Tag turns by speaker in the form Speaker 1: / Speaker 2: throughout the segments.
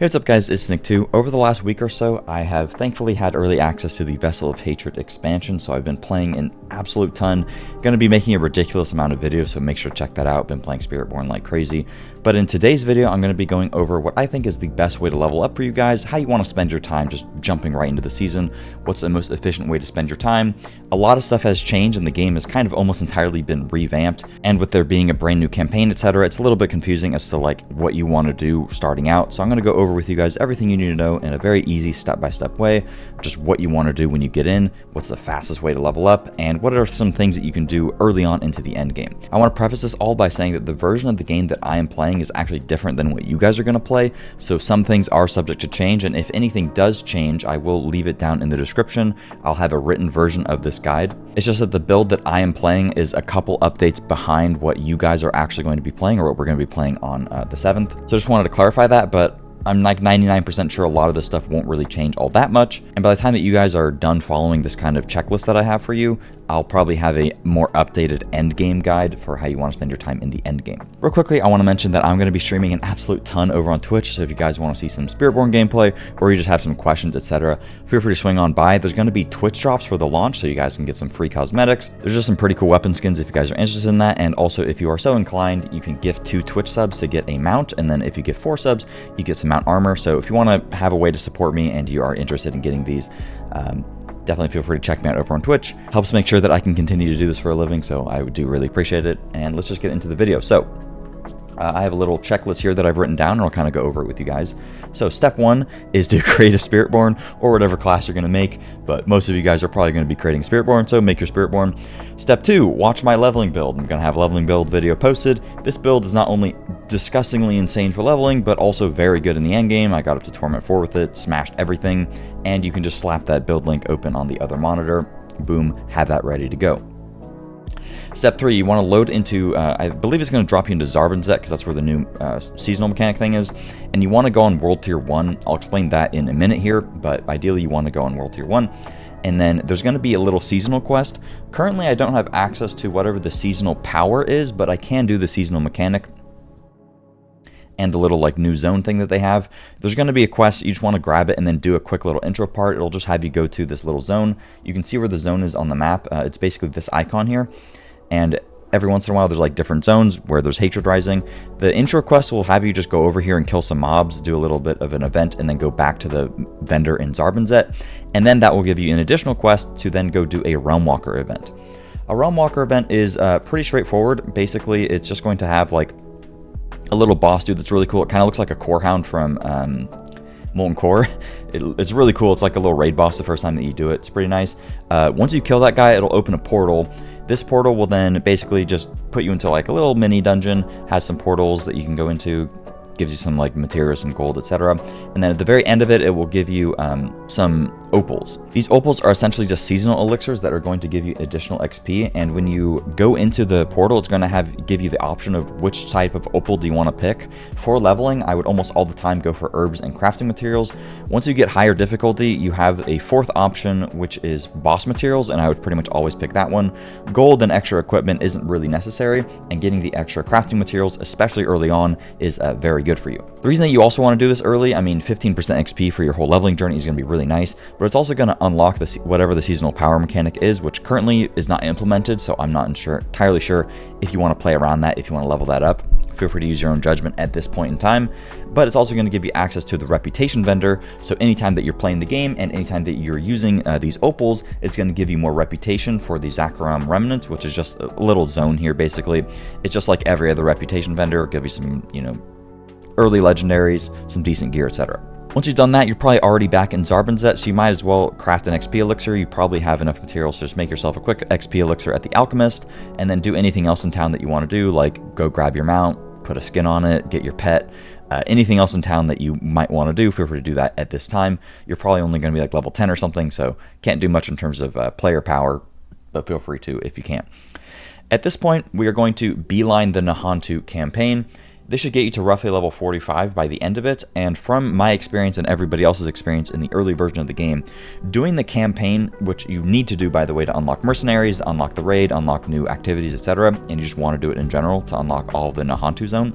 Speaker 1: Hey, what's up guys, it's Nick2. Over the last week or so, I have thankfully had early access to the Vessel of Hatred expansion, so I've been playing an absolute ton. Going to be making a ridiculous amount of videos, so make sure to check that out. Been playing Spiritborn like crazy. But in today's video, I'm going to be going over what I think is the best way to level up for you guys, how you want to spend your time just jumping right into the season, what's the most efficient way to spend your time. A lot of stuff has changed and the game has kind of almost entirely been revamped, and with there being a brand new campaign, etc., it's a little bit confusing as to like what you want to do starting out. So I'm going to go over with you guys everything you need to know in a very easy step-by-step way, just what you want to do when you get in, what's the fastest way to level up, and what are some things that you can do early on into the end game. I want to preface this all by saying that the version of the game that I am playing is actually different than what you guys are going to play, so some things are subject to change, and if anything does change, I will leave it down in the description. I'll have a written version of this guide. It's just that the build that I am playing is a couple updates behind what you guys are actually going to be playing, or what we're going to be playing on the 7th. So I just wanted to clarify that, but I'm like 99% sure a lot of this stuff won't really change all that much, and by the time that you guys are done following this kind of checklist that I have for you, I'll probably have a more updated end game guide for how you want to spend your time in the end game. Real quickly, I want to mention that I'm going to be streaming an absolute ton over on Twitch, so if you guys want to see some Spiritborn gameplay, or you just have some questions, etc., feel free to swing on by. There's going to be Twitch drops for the launch, so you guys can get some free cosmetics. There's just some pretty cool weapon skins if you guys are interested in that, and also if you are so inclined, you can gift 2 Twitch subs to get a mount, and then if you get 4 subs, you get some mount armor. So if you want to have a way to support me and you are interested in getting these, definitely feel free to check me out over on Twitch. Helps make sure that I can continue to do this for a living, so I do really appreciate it. And let's just get into the video. So I have a little checklist here that I've written down, and I'll kind of go over it with you guys. So step 1 is to create a Spiritborn, or whatever class you're going to make, but most of you guys are probably going to be creating Spiritborn, so make your Spiritborn. Step 2, watch my leveling build. I'm going to have a leveling build video posted. This build is not only disgustingly insane for leveling, but also very good in the end game. I got up to Torment 4 with it, smashed everything, and you can just slap that build link open on the other monitor. Boom, have that ready to go. Step 3, you want to load into, I believe it's going to drop you into Zarbinzet, because that's where the new seasonal mechanic thing is, and you want to go on World Tier 1. I'll explain that in a minute here, but ideally you want to go on World Tier 1. And then there's going to be a little seasonal quest. Currently I don't have access to whatever the seasonal power is, but I can do the seasonal mechanic and the little like new zone thing that they have. There's going to be a quest, you just want to grab it and then do a quick little intro part. It'll just have you go to this little zone. You can see where the zone is on the map. It's basically this icon here. And every once in a while there's like different zones where there's hatred rising. The intro quest will have you just go over here and kill some mobs, do a little bit of an event, and then go back to the vendor in Zarbinzet. And then that will give you an additional quest to then go do a Realm Walker event. A Realm Walker event is pretty straightforward. Basically, it's just going to have like a little boss dude that's really cool. It kind of looks like a core hound from Molten Core. It's really cool. It's like a little raid boss the first time that you do it. It's pretty nice. Once you kill that guy, it'll open a portal. This portal will then basically just put you into like a little mini dungeon, has some portals that you can go into, gives you some like materials, some gold, etc. And then at the very end of it, it will give you some opals. These opals are essentially just seasonal elixirs that are going to give you additional XP, and when you go into the portal, it's going to give you the option of which type of opal do you want to pick. For leveling, I would almost all the time go for herbs and crafting materials. Once you get higher difficulty, you have a 4th option, which is boss materials, and I would pretty much always pick that one. Gold and extra equipment isn't really necessary, and getting the extra crafting materials, especially early on, is very good for you. The reason that you also want to do this early, I mean, 15% XP for your whole leveling journey is going to be really nice, but it's also going to unlock whatever the seasonal power mechanic is, which currently is not implemented, so I'm not entirely sure if you want to play around that, if you want to level that up. Feel free to use your own judgment at this point in time, but it's also going to give you access to the reputation vendor, so anytime that you're playing the game and anytime that you're using these opals, it's going to give you more reputation for the Zakaram remnants, which is just a little zone here basically. It's just like every other reputation vendor. It'll give you some, early legendaries, some decent gear, etc. Once you've done that, you're probably already back in Zarbinzet, so you might as well craft an XP elixir. You probably have enough materials to just make yourself a quick XP elixir at the Alchemist, and then do anything else in town that you want to do, like go grab your mount, put a skin on it, get your pet, anything else in town that you might want to do, feel free to do that at this time. You're probably only going to be like level 10 or something, so can't do much in terms of player power, but feel free to if you can. At this point, we are going to beeline the Nahantu campaign. This should get you to roughly level 45 by the end of it, and from my experience and everybody else's experience in the early version of the game, doing the campaign, which you need to do by the way to unlock mercenaries, unlock the raid, unlock new activities, etc., and you just want to do it in general to unlock all of the Nahantu zone,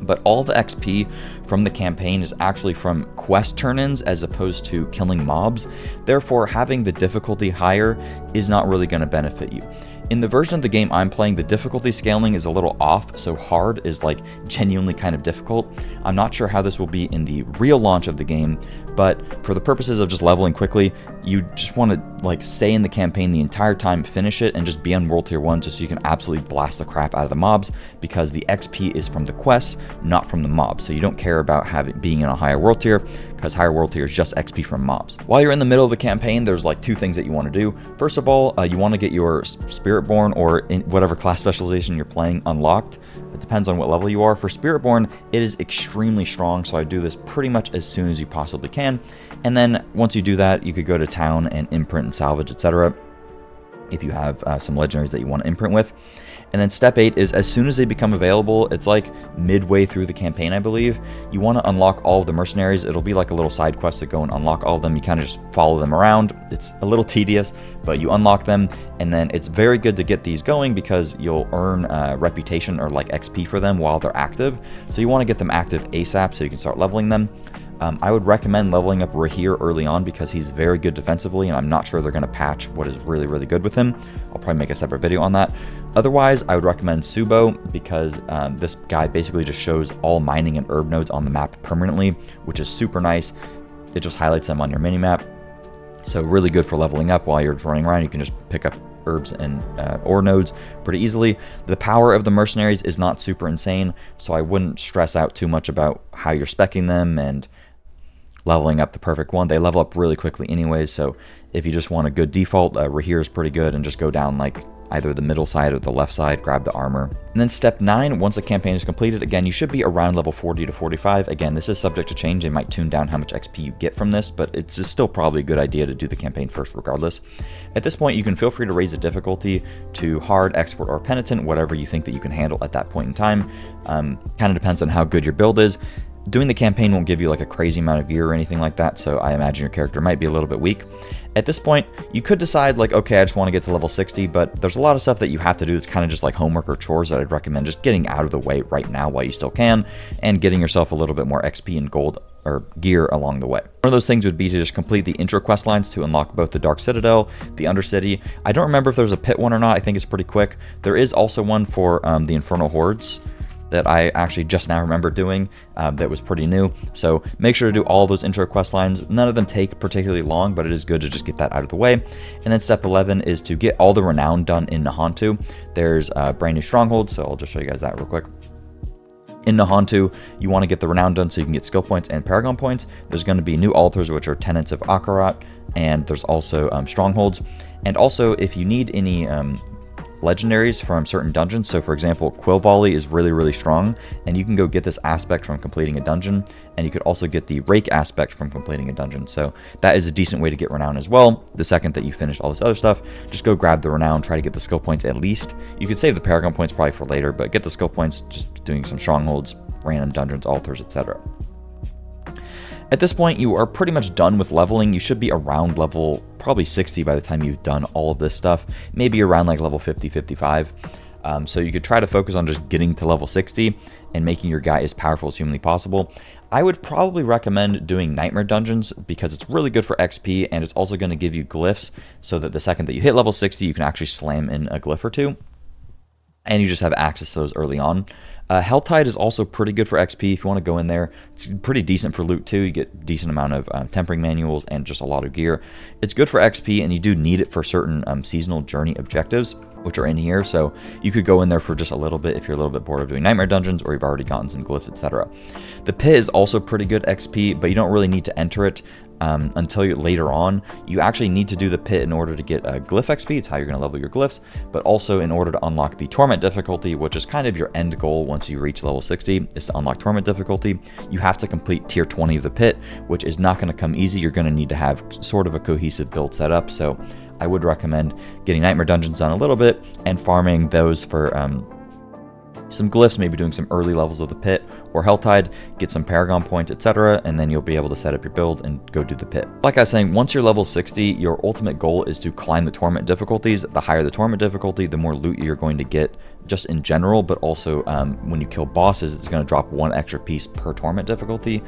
Speaker 1: But all the XP from the campaign is actually from quest turn-ins as opposed to killing mobs. Therefore, having the difficulty higher is not really going to benefit you. In the version of the game I'm playing, the difficulty scaling is a little off, so hard is like genuinely kind of difficult. I'm not sure how this will be in the real launch of the game, but for the purposes of just leveling quickly, you just want to like stay in the campaign the entire time, finish it, and just be on World Tier 1 just so you can absolutely blast the crap out of the mobs, because the XP is from the quests, not from the mobs. So you don't care about being in a higher World Tier, because higher World Tier is just XP from mobs. While you're in the middle of the campaign, there's like two things that you want to do. First of all, you want to get your Spiritborn, or in whatever class specialization you're playing, unlocked. It depends on what level you are. For Spiritborn, it is extremely strong, so I do this pretty much as soon as you possibly can. And then once you do that, you could go to town and imprint and salvage, etc. if you have some legendaries that you want to imprint with. And then step 8 is as soon as they become available, it's like midway through the campaign, I believe, you want to unlock all of the mercenaries. It'll be like a little side quest to go and unlock all of them. You kind of just follow them around. It's a little tedious, but you unlock them, and then it's very good to get these going because you'll earn reputation or like XP for them while they're active. So you want to get them active ASAP so you can start leveling them. I would recommend leveling up Rahir early on because he's very good defensively, and I'm not sure they're going to patch what is really, really good with him. I'll probably make a separate video on that. Otherwise, I would recommend Subo because this guy basically just shows all mining and herb nodes on the map permanently, which is super nice. It just highlights them on your minimap. So really good for leveling up while you're running around. You can just pick up herbs and ore nodes pretty easily. The power of the mercenaries is not super insane, so I wouldn't stress out too much about how you're speccing them and leveling up the perfect one. They level up really quickly anyways, so if you just want a good default, Rahir is pretty good, and just go down like either the middle side or the left side, grab the armor. And then step 9, once the campaign is completed, again, you should be around level 40 to 45. Again, this is subject to change. They might tune down how much XP you get from this, but it's still probably a good idea to do the campaign first regardless. At this point, you can feel free to raise the difficulty to hard, expert, or penitent, whatever you think that you can handle at that point in time. Kind of depends on how good your build is. Doing the campaign won't give you like a crazy amount of gear or anything like that, so I imagine your character might be a little bit weak. At this point, you could decide like, okay, I just want to get to level 60, but there's a lot of stuff that you have to do that's kind of just like homework or chores that I'd recommend just getting out of the way right now while you still can, and getting yourself a little bit more XP and gold or gear along the way. One of those things would be to just complete the intro quest lines to unlock both the Dark Citadel, the Undercity. I don't remember if there's a pit one or not. I think it's pretty quick. There is also one for the Infernal Hordes that I actually just now remember doing that was pretty new. So make sure to do all those intro quest lines. None of them take particularly long, but it is good to just get that out of the way. And then step 11 is to get all the renown done in Nahantu. There's a brand new stronghold, so I'll just show you guys that real quick. In Nahantu, you want to get the renown done so you can get skill points and paragon points. There's going to be new altars, which are tenants of Akarat, and there's also strongholds. And also, if you need any legendaries from certain dungeons, so for example, Quill Volley is really, really strong, and you can go get this aspect from completing a dungeon, and you could also get the Rake aspect from completing a dungeon. So that is a decent way to get renown as well. The second that you finish all this other stuff, just go grab the renown, try to get the skill points at least. You could save the paragon points probably for later, but get the skill points just doing some strongholds, random dungeons, altars, etc. At this point, you are pretty much done with leveling. You should be around level probably 60 by the time you've done all of this stuff, maybe around like level 50, 55. So you could try to focus on just getting to level 60 and making your guy as powerful as humanly possible. I would probably recommend doing Nightmare Dungeons because it's really good for XP, and it's also going to give you glyphs so that the second that you hit level 60, you can actually slam in a glyph or two, and you just have access to those early on. Helltide is also pretty good for XP if you want to go in there. It's pretty decent for loot too. You get a decent amount of tempering manuals and just a lot of gear. It's good for XP, and you do need it for certain seasonal journey objectives, which are in here. So you could go in there for just a little bit if you're a little bit bored of doing Nightmare Dungeons, or you've already gotten some glyphs, etc. The pit is also pretty good XP, but you don't really need to enter it until later on. You actually need to do the pit in order to get glyph XP. It's how you're going to level your glyphs, but also in order to unlock the Torment difficulty, which is kind of your end goal once you reach level 60, is to unlock Torment difficulty. You have to complete tier 20 of the pit, which is not going to come easy. You're going to need to have sort of a cohesive build set up. So I would recommend getting Nightmare Dungeons done a little bit and farming those for some glyphs, maybe doing some early levels of the pit or Helltide, get some Paragon points, etc., and then you'll be able to set up your build and go do the pit. Like I was saying, once you're level 60, your ultimate goal is to climb the torment difficulties. The higher the torment difficulty, the more loot you're going to get just in general, but also when you kill bosses, it's going to drop 1 extra piece per torment difficulty.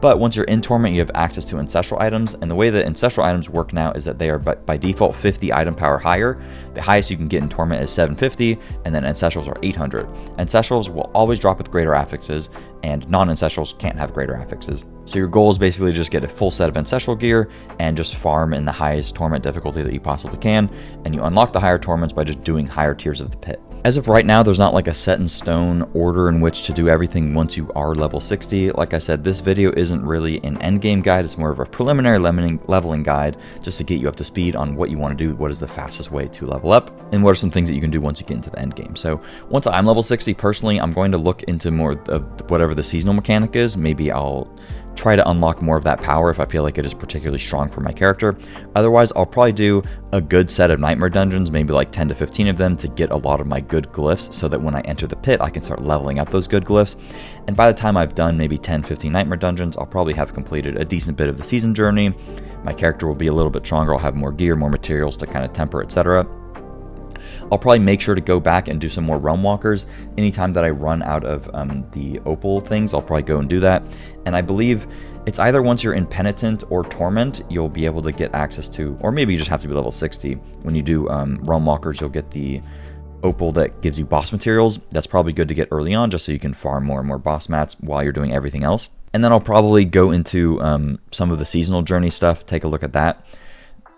Speaker 1: But once you're in torment, you have access to ancestral items, and the way that ancestral items work now is that they are by default 50 item power higher. The highest you can get in torment is 750, and then ancestrals are 800. Ancestrals will always drop with greater affixes, and non-ancestrals can't have greater affixes. So your goal is basically to just get a full set of ancestral gear and just farm in the highest torment difficulty that you possibly can, and you unlock the higher torments by just doing higher tiers of the pit. As of right now, there's not like a set in stone order in which to do everything once you are level 60. Like I said, this video isn't really an endgame guide, it's more of a preliminary leveling guide just to get you up to speed on what you want to do, what is the fastest way to level up, and what are some things that you can do once you get into the end game. So once I'm level 60, personally, I'm going to look into more of whatever the seasonal mechanic is. Maybe I'll try to unlock more of that power if I feel like it is particularly strong for my character. Otherwise, I'll probably do a good set of nightmare dungeons, maybe like 10 to 15 of them, to get a lot of my good glyphs so that when I enter the pit, I can start leveling up those good glyphs. And by the time I've done maybe 10, 15 nightmare dungeons, I'll probably have completed a decent bit of the season journey. My character will be a little bit stronger. I'll have more gear, more materials to kind of temper, etc. I'll probably make sure to go back and do some more realm walkers. Anytime that I run out of the opal things, I'll probably go and do that. And I believe it's either once you're in Penitent or Torment, you'll be able to get access to, or maybe you just have to be level 60. When you do realm walkers, you'll get the opal that gives you boss materials. That's probably good to get early on just so you can farm more and more boss mats while you're doing everything else. And then I'll probably go into some of the seasonal journey stuff, take a look at that.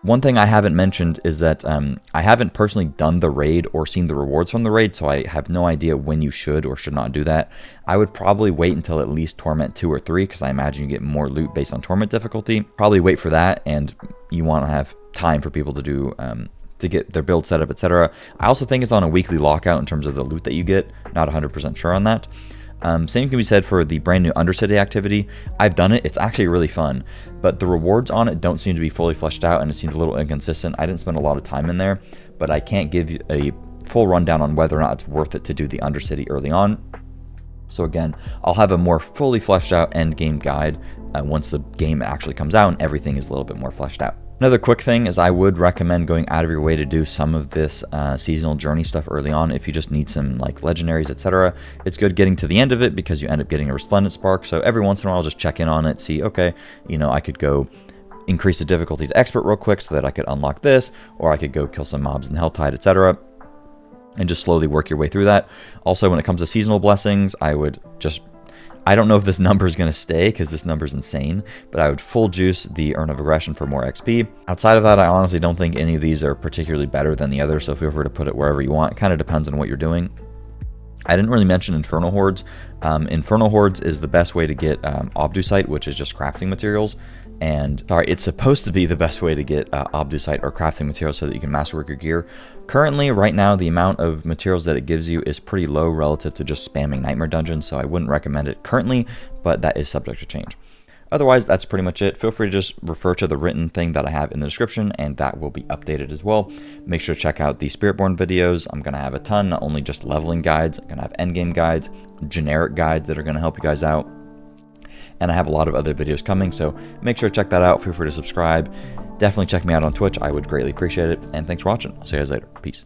Speaker 1: One thing I haven't mentioned is that I haven't personally done the raid or seen the rewards from the raid, so I have no idea when you should or should not do that. I would probably wait until at least Torment 2 or 3, because I imagine you get more loot based on Torment difficulty. Probably wait for that, and you want to have time for people to do to get their build set up, etc. I also think it's on a weekly lockout in terms of the loot that you get. Not 100% sure on that. Same can be said for the brand new Undercity activity. I've done it, it's actually really fun, but the rewards on it don't seem to be fully fleshed out and it seems a little inconsistent. I didn't spend a lot of time in there, but I can't give you a full rundown on whether or not it's worth it to do the Undercity early on. So again, I'll have a more fully fleshed out end game guide once the game actually comes out and everything is a little bit more fleshed out. Another quick thing is I would recommend going out of your way to do some of this seasonal journey stuff early on if you just need some like legendaries, etc. It's good getting to the end of it because you end up getting a resplendent spark. So every once in a while, just check in on it, see, okay, you know, I could go increase the difficulty to expert real quick so that I could unlock this, or I could go kill some mobs in Helltide, etc. and just slowly work your way through that. Also, when it comes to seasonal blessings, I would just, I don't know if this number is going to stay because this number is insane, but I would full juice the Urn of Aggression for more XP. Outside of that, I honestly don't think any of these are particularly better than the others, so feel free to put it wherever you want. It kind of depends on what you're doing. I didn't really mention Infernal Hordes. Infernal Hordes is the best way to get Obducite, which is just crafting materials. And sorry, it's supposed to be the best way to get Obducite or crafting materials so that you can masterwork your gear. Currently, right now, the amount of materials that it gives you is pretty low relative to just spamming Nightmare Dungeons, so I wouldn't recommend it currently, but that is subject to change. Otherwise, that's pretty much it. Feel free to just refer to the written thing that I have in the description, and that will be updated as well. Make sure to check out the Spiritborn videos. I'm going to have a ton, not only just leveling guides, I'm going to have endgame guides, generic guides that are going to help you guys out. And I have a lot of other videos coming, so make sure to check that out. Feel free to subscribe. Definitely check me out on Twitch. I would greatly appreciate it. And thanks for watching. I'll see you guys later. Peace.